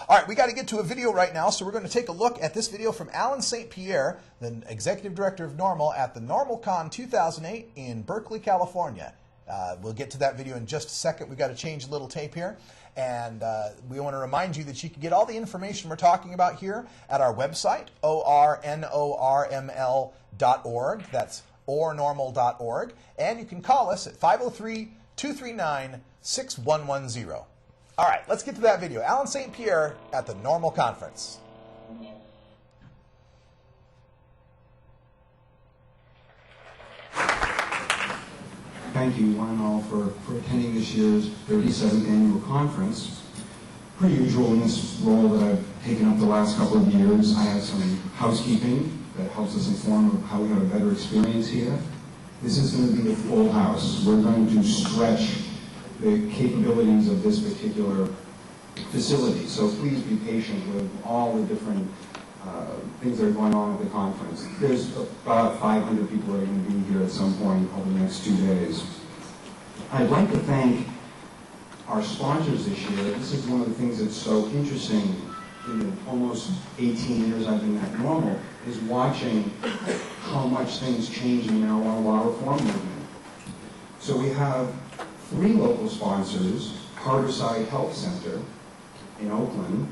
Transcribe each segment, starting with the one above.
All right, we got to get to a video right now, so we're going to take a look at this video from Alan St. Pierre, the Executive Director of NORML at the NORMLCon 2008 in Berkeley, California. We'll get to that video in just a second. We've got to change a little tape here. And we want to remind you that you can get all the information we're talking about here at our website, ornorml.org. That's ornorml.org. And you can call us at 503-239-6110. All right, let's get to that video. Alan St. Pierre at the NORML conference. Thank you, one and all, for attending this year's 37th annual conference. Per usual, in this role that I've taken up the last couple of years, I have some housekeeping that helps us inform of how we have a better experience here. This is going to be a full house. We're going to stretch the capabilities of this particular facility. So please be patient with all the different things that are going on at the conference. There's about 500 people that are going to be here at some point over the next 2 days. I'd like to thank our sponsors this year. This is one of the things that's so interesting in the almost 18 years I've been at NORML, is watching how much things change in the marijuana law reform movement. So we have 3 local sponsors: Harborside Health Center in Oakland,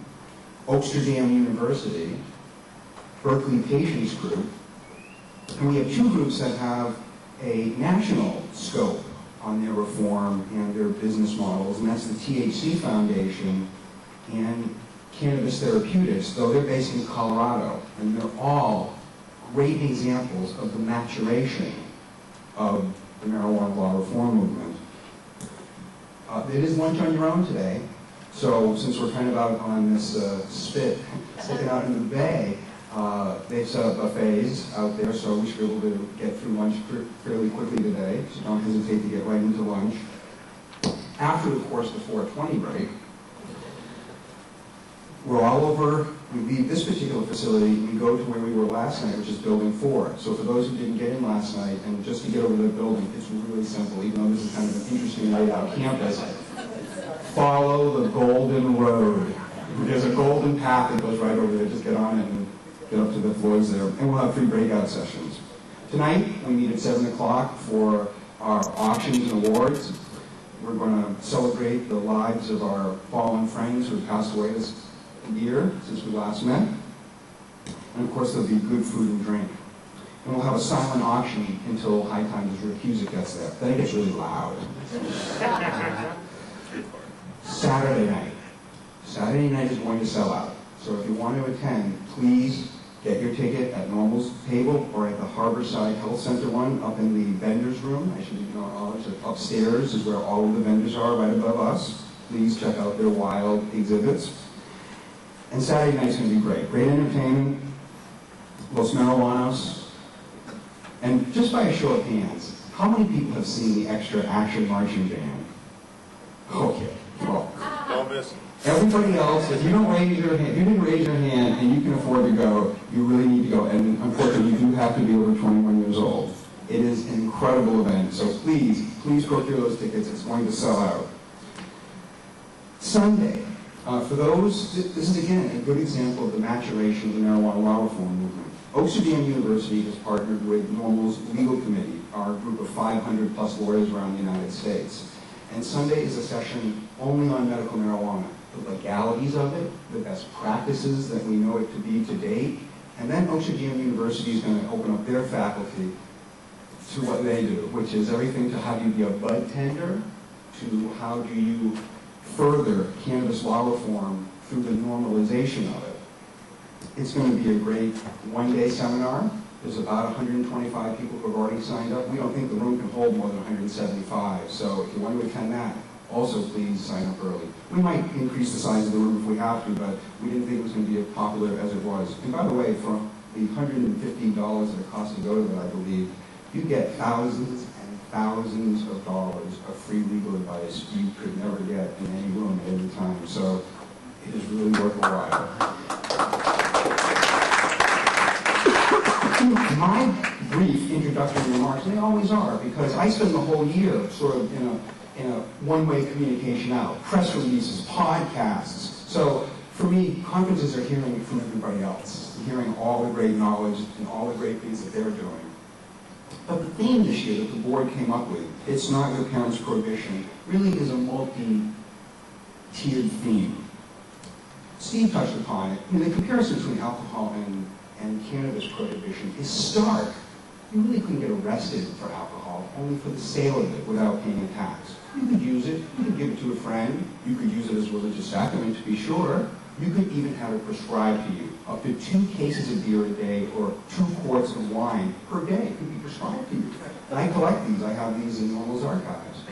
Oaksterdam University, Berkeley Patients Group, and we have 2 groups that have a national scope on their reform and their business models, and that's the THC Foundation and Cannabis Therapeutics, though they're based in Colorado, and they're all great examples of the maturation of the marijuana law reform movement. It is lunch on your own today, so since we're kind of out on this spit, sticking out into the bay, they've set up buffets out there, so we should be able to get through lunch fairly quickly today, so don't hesitate to get right into lunch. After, of course, the 4:20 break, we're all over. We leave this particular facility, we go to where we were last night, which is Building 4. So for those who didn't get in last night, and just to get over to the building, it's really simple, even though this is kind of an interesting laid out campus. Follow the golden road. There's a golden path that goes right over there. Just get on it and get up to the floors there. And we'll have 3 breakout sessions. Tonight, we meet at 7 o'clock for our auctions and awards. We're going to celebrate the lives of our fallen friends who have passed away this year since we last met. And of course, there'll be good food and drink. And we'll have a silent auction until High Times Music gets there. Then it gets really loud. Saturday night. Saturday night is going to sell out. So if you want to attend, please get your ticket at NORML's table or at the Harborside Health Center one up in the vendors room. I should acknowledge that upstairs is where all of the vendors are, right above us. Please check out their wild exhibits. And Saturday night's going to be great. Great entertainment, Los Marijuanos. And just by a show of hands, how many people have seen the Extra Action Marching Band? Okay, well. Don't miss it. Everybody else, if you don't raise your hand, if you didn't raise your hand and you can afford to go, you really need to go. And unfortunately, you do have to be over 21 years old. It is an incredible event. So please go through those tickets. It's going to sell out. Sunday. For those, this is again a good example of the maturation of the marijuana law reform movement. Oaksterdam University has partnered with NORML's legal committee, our group of 500 plus lawyers around the United States. And Sunday is a session only on medical marijuana, the legalities of it, the best practices that we know it to be to date, and then Oaksterdam University is going to open up their faculty to what they do, which is everything to how do you be a bud tender, to how do you further cannabis law reform through the normalization of it. It's going to be a great one-day seminar. There's about 125 people who have already signed up. We don't think the room can hold more than 175, so if you want to attend that, also please sign up early. We might increase the size of the room if we have to, but we didn't think it was going to be as popular as it was. And by the way, for the $150 that it costs to go to that, I believe, you get thousands and thousands of dollars of free legal advice you could never get in any room at any time. So it is really worth a while. My brief introductory remarks, and they always are, because I spend the whole year sort of in a one-way communication out, press releases, podcasts. So for me, conferences are hearing from everybody else, hearing all the great knowledge and all the great things that they're doing. But the theme this year that the board came up with, it's not your parents' prohibition, really is a multi-tiered theme. Steve touched upon it. The comparison between alcohol and cannabis prohibition is stark. You really couldn't get arrested for alcohol, only for the sale of it without paying a tax. You could use it, you could give it to a friend, you could use it as a religious sacrament to be sure. You could even have it prescribed to you. Up to 2 cases of beer a day or 2 quarts of wine per day could be prescribed to you. And I collect these, I have these in NORML's archives.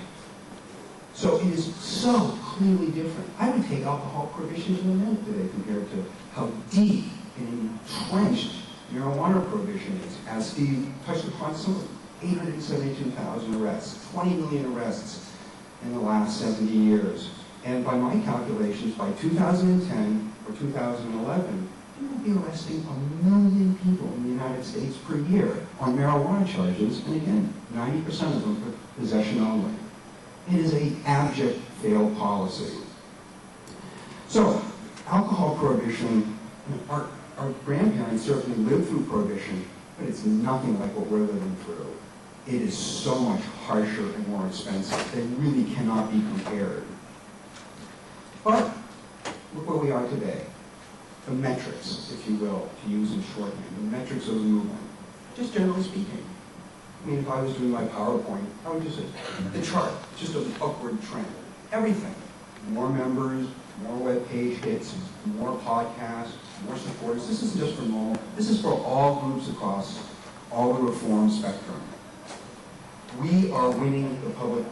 So it is so clearly different. I would take alcohol prohibition in a minute today compared to how deep and entrenched marijuana prohibition is. As Steve touched upon, some 872,000 arrests, 20 million arrests in the last 70 years. And by my calculations, by 2010 or 2011, we will be arresting 1 million people in the United States per year on marijuana charges, and again, 90% of them for possession only. It is an abject failed policy. So, alcohol prohibition, our grandparents certainly lived through prohibition, but it's nothing like what we're living through. It is so much harsher and more expensive. They really cannot be compared. But look where we are today. The metrics, if you will, to use in shorthand, the metrics of the movement. Just generally speaking. I mean, if I was doing my PowerPoint, I would just say, the chart, just an upward trend. Everything. More members, more web page hits, more podcasts, more supporters. This isn't just for NORML. This is for all groups across all the reform spectrum. We are winning the public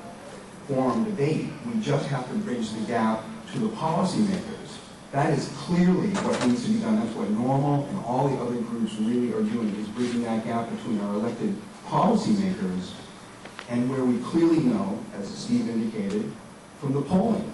forum debate. We just have to bridge the gap to the policymakers. That is clearly what needs to be done. That's what NORML and all the other groups really are doing, is bridging that gap between our elected policymakers and where we clearly know, as Steve indicated, from the polling,